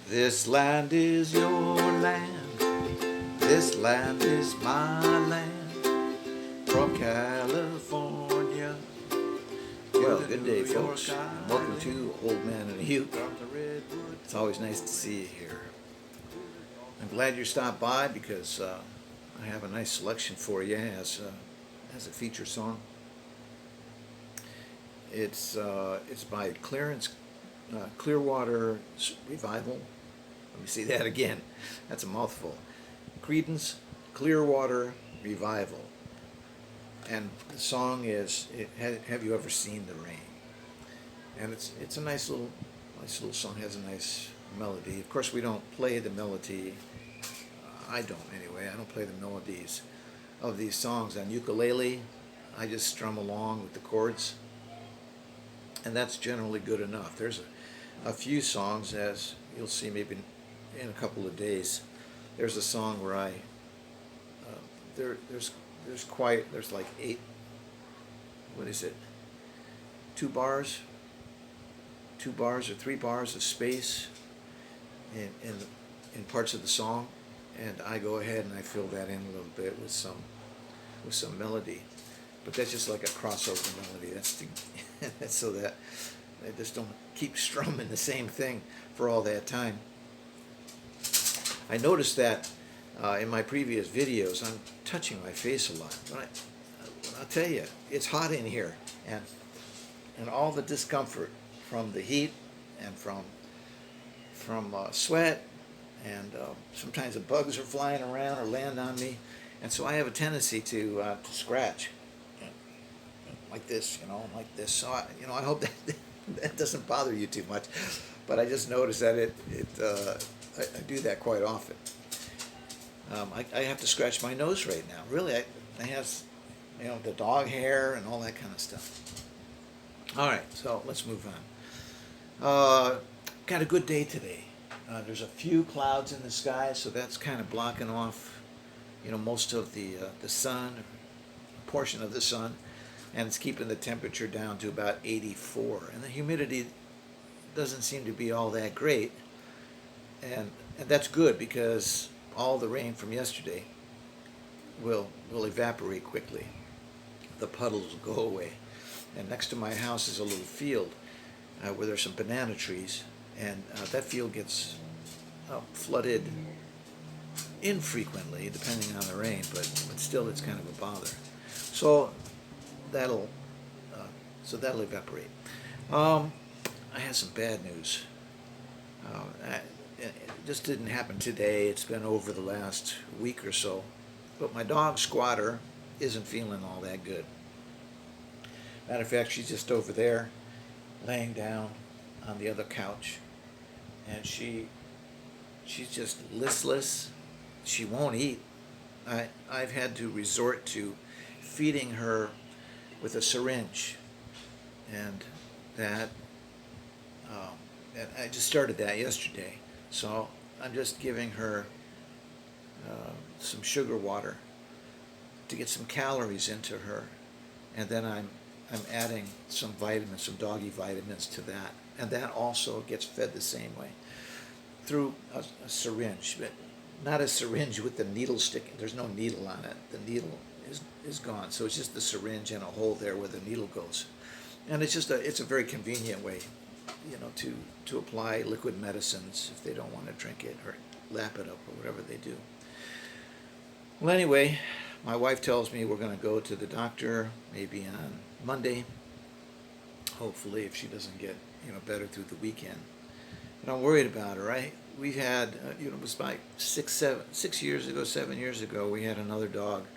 This land is your land. This land is my land. From California. Well, good day, folks. Welcome to Old Man and Ute. It's always nice to see you here. I'm glad you stopped by because I have a nice selection for you as a feature song. It's by Clearwater Revival. Let me see that again. That's a mouthful. Creedence Clearwater Revival. And the song is "Have You Ever Seen the Rain?" And it's a nice little song. It has a nice melody. Of course, we don't play the melody. I don't anyway. I don't play the melodies of these songs on ukulele. I just strum along with the chords, and that's generally good enough. There's a few songs, as you'll see maybe in a couple of days. There's a song where there's like 8, what is it, 2 bars or 3 bars of space in parts of the song, and I go ahead and I fill that in a little bit with some melody, but that's just like a crossover melody. That's so that I just don't keep strumming the same thing for all that time. I noticed that in my previous videos, I'm touching my face a lot. I'll tell you, it's hot in here, and all the discomfort from the heat and from sweat, and sometimes the bugs are flying around or land on me, and so I have a tendency to scratch like this, like this. So I hope that doesn't bother you too much, but I just noticed that I do that quite often. I have to scratch my nose right now. Really, I have, the dog hair and all that kind of stuff. All right, so let's move on. Got a good day today. There's a few clouds in the sky, so that's kind of blocking off, most of the sun, a portion of the sun, and it's keeping the temperature down to about 84. And the humidity doesn't seem to be all that great, and that's good because all the rain from yesterday will evaporate quickly. The puddles will go away. And next to my house is a little field where there's some banana trees, and that field gets flooded infrequently, depending on the rain, but still it's kind of a bother. So that'll evaporate. I had some bad news. It just didn't happen today. It's been over the last week or so. But my dog, Squatter, isn't feeling all that good. Matter of fact, she's just over there, laying down on the other couch. And she's just listless. She won't eat. I've had to resort to feeding her with a syringe. And I just started that yesterday. So I'm just giving her some sugar water to get some calories into her, and then I'm adding some vitamins, some doggy vitamins to that, and that also gets fed the same way through a syringe, but not a syringe with the needle sticking. There's no needle on it. The needle is gone, so it's just the syringe and a hole there where the needle goes, and it's a very convenient way, to apply liquid medicines if they don't want to drink it or lap it up or whatever they do. Well, anyway, my wife tells me we're going to go to the doctor maybe on Monday, hopefully, if she doesn't get better through the weekend. But I'm worried about her. We had, it was like 7 years ago, we had another dog,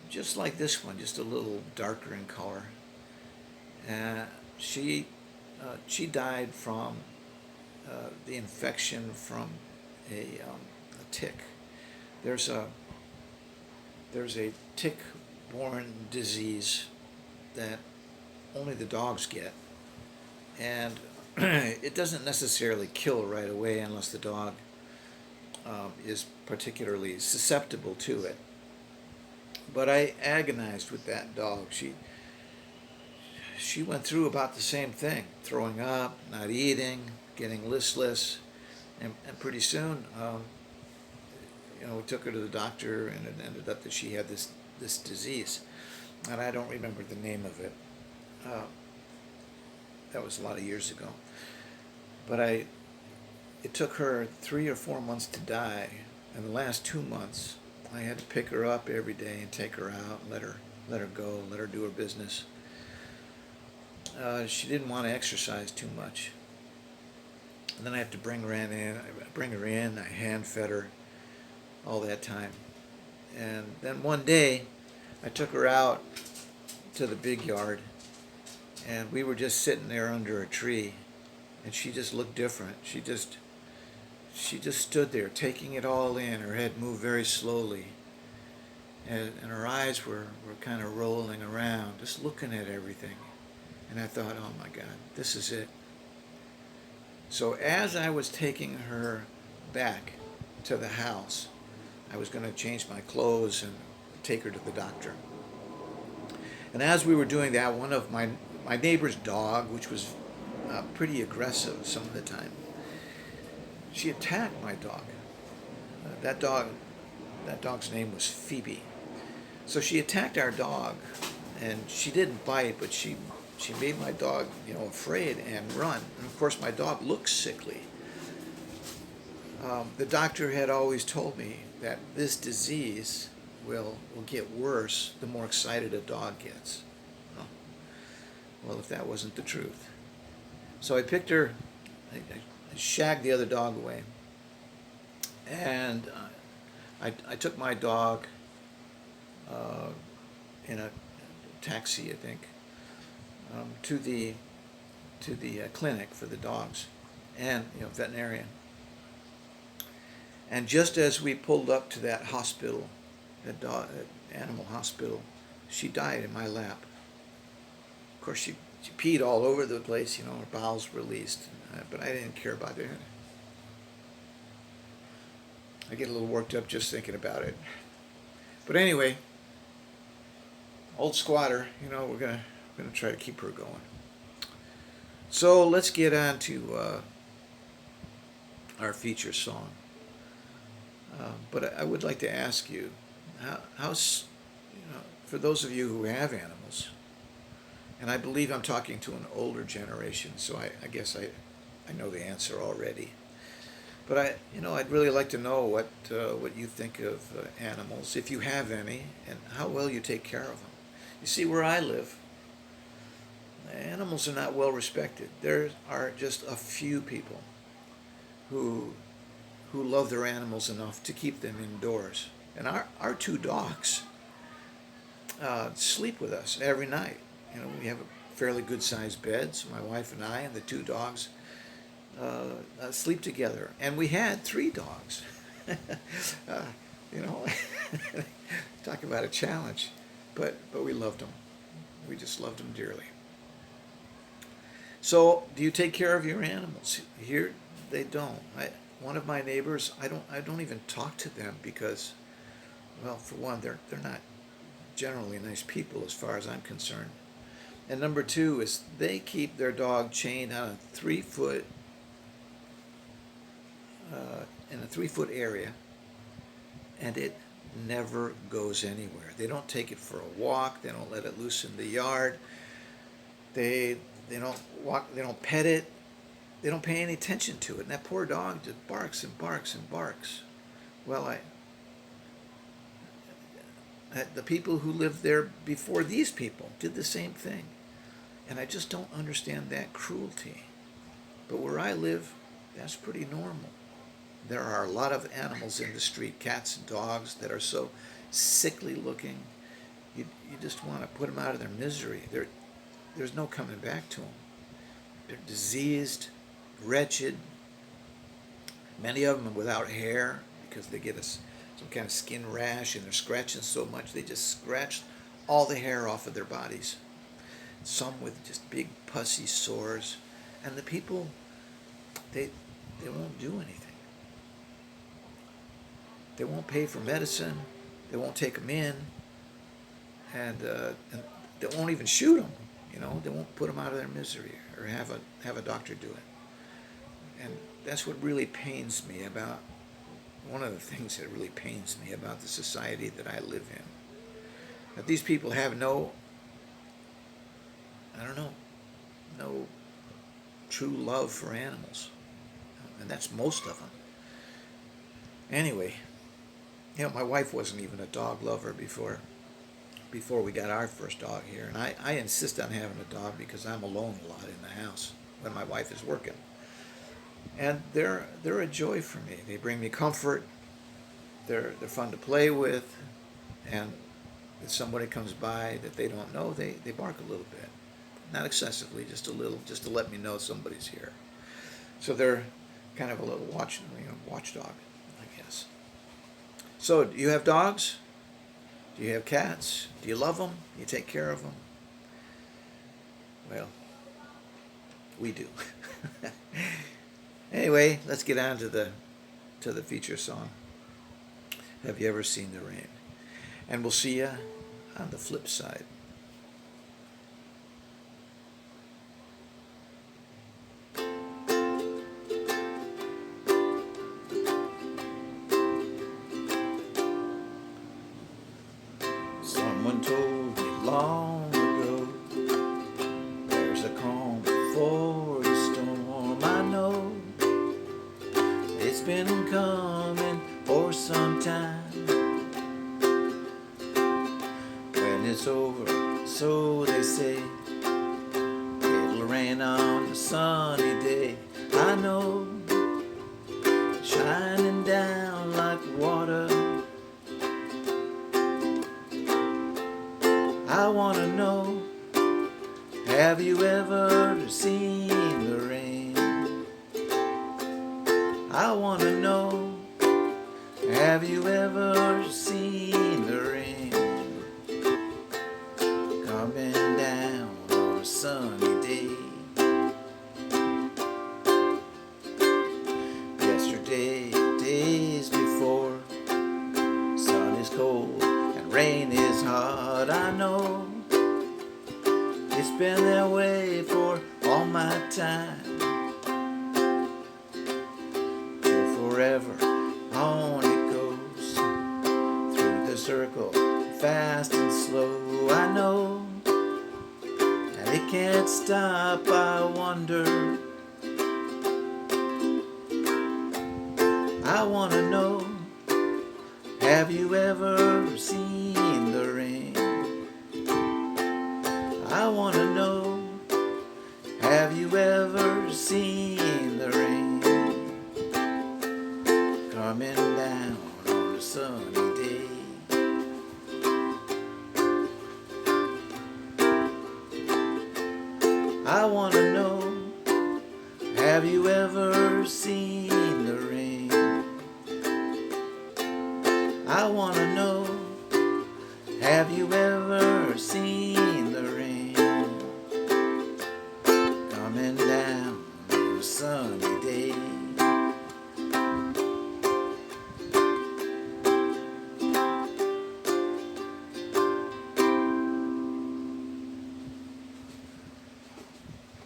just like this one, just a little darker in color. She died from the infection from a tick. There's a tick-borne disease that only the dogs get, and it doesn't necessarily kill right away unless the dog is particularly susceptible to it. But I agonized with that dog. She went through about the same thing, throwing up, not eating, getting listless, and pretty soon, we took her to the doctor, and it ended up that she had this disease, and I don't remember the name of it. Uh, that was a lot of years ago. But it took her 3 or 4 months to die, and the last 2 months, I had to pick her up every day and take her out, and let her go, let her do her business. She didn't want to exercise too much. And then I have to bring her in. I hand fed her all that time. And then one day, I took her out to the big yard, and we were just sitting there under a tree, and she just looked different. She just stood there, taking it all in. Her head moved very slowly, and her eyes were kind of rolling around, just looking at everything. And I thought, oh my God, this is it. So as I was taking her back to the house, I was going to change my clothes and take her to the doctor. And as we were doing that, one of my neighbor's dog, which was pretty aggressive some of the time, she attacked my dog. That dog's name was Phoebe. So she attacked our dog, and she didn't bite, but she made my dog, afraid and run. And of course, my dog looks sickly. The doctor had always told me that this disease will get worse the more excited a dog gets. Oh. Well, if that wasn't the truth. So I picked her, I shagged the other dog away, and I took my dog in a taxi, I think, to the clinic for the dogs, and veterinarian. And just as we pulled up to that hospital, that animal hospital, she died in my lap. Of course, she peed all over the place, her bowels released, but I didn't care about that. I get a little worked up just thinking about it. But anyway, old squatter, we're gonna try to keep her going. So let's get on to our feature song. But I would like to ask you, how's, for those of you who have animals, and I believe I'm talking to an older generation, so I guess I know the answer already. But I'd really like to know what you think of animals, if you have any, and how well you take care of them. You see, where I live, animals are not well respected. There are just a few people who love their animals enough to keep them indoors. And our two dogs sleep with us every night. We have a fairly good-sized bed, so my wife and I and the two dogs sleep together. And we had 3 dogs. Talk about a challenge. But we loved them. We just loved them dearly. So, do you take care of your animals? Here, they don't. One of my neighbors, I don't even talk to them because, well, for one, they're not generally nice people as far as I'm concerned. And number 2 is they keep their dog chained on a 3-foot in a 3-foot area, and it never goes anywhere. They don't take it for a walk. They don't let it loose in the yard. They don't walk. They don't pet it. They don't pay any attention to it. And that poor dog just barks and barks and barks. Well, the people who lived there before these people did the same thing. And I just don't understand that cruelty. But where I live, that's pretty normal. There are a lot of animals in the street, cats and dogs, that are so sickly looking. You just want to put them out of their misery. There's no coming back to them. They're diseased, wretched. Many of them without hair because they get some kind of skin rash, and they're scratching so much they just scratch all the hair off of their bodies. Some with just big pussy sores. And the people, they won't do anything. They won't pay for medicine. They won't take them in, and they won't even shoot them. They won't put them out of their misery or have a doctor do it. And that's what really pains me about, one of the things that really pains me about the society that I live in. That these people have no, I don't know, no true love for animals. And that's most of them. Anyway, my wife wasn't even a dog lover before we got our first dog here. And I insist on having a dog because I'm alone a lot in the house when my wife is working. And they're a joy for me. They bring me comfort. They're fun to play with. And if somebody comes by that they don't know, they bark a little bit. Not excessively, just a little, just to let me know somebody's here. So they're kind of a little watchdog, I guess. So, do you have dogs? Do you have cats? Do you love them? Do you take care of them? Well, we do. Anyway, let's get on to the feature song. Have you ever seen the rain? And we'll see you on the flip side. Someone told me long ago, there's a calm before the storm. I know it's been coming for some time. When it's over, so they say, it'll rain on a sunny day. I know, shining down like water. I want to know, have you ever seen the rain? I want to know, have you ever seen the rain? Coming down on a sunny day. Yesterday, days before, sun is cold and rain is hard. I know it's been that way for all my time. Till forever on it goes, through the circle, fast and slow. I know that it can't stop. I wonder, I want to know, have you ever seen the rain? I want to know, have you ever seen the rain? Coming down on a sunny day. I want to know, have you ever seen the rain? I want to know, have you ever seen the rain? Coming down on a sunny day.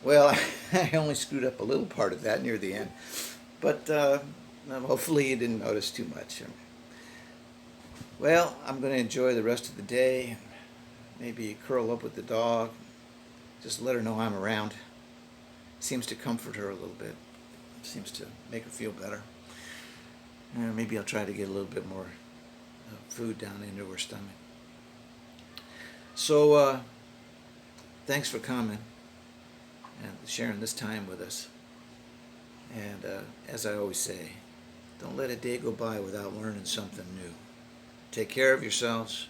Well, I only screwed up a little part of that near the end, but hopefully you didn't notice too much. Well, I'm going to enjoy the rest of the day. Maybe curl up with the dog. Just let her know I'm around. Seems to comfort her a little bit. Seems to make her feel better. Maybe I'll try to get a little bit more food down into her stomach. So, thanks for coming and sharing this time with us. And as I always say, don't let a day go by without learning something new. Take care of yourselves.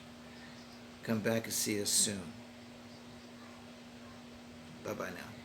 Come back and see us soon. Bye-bye now.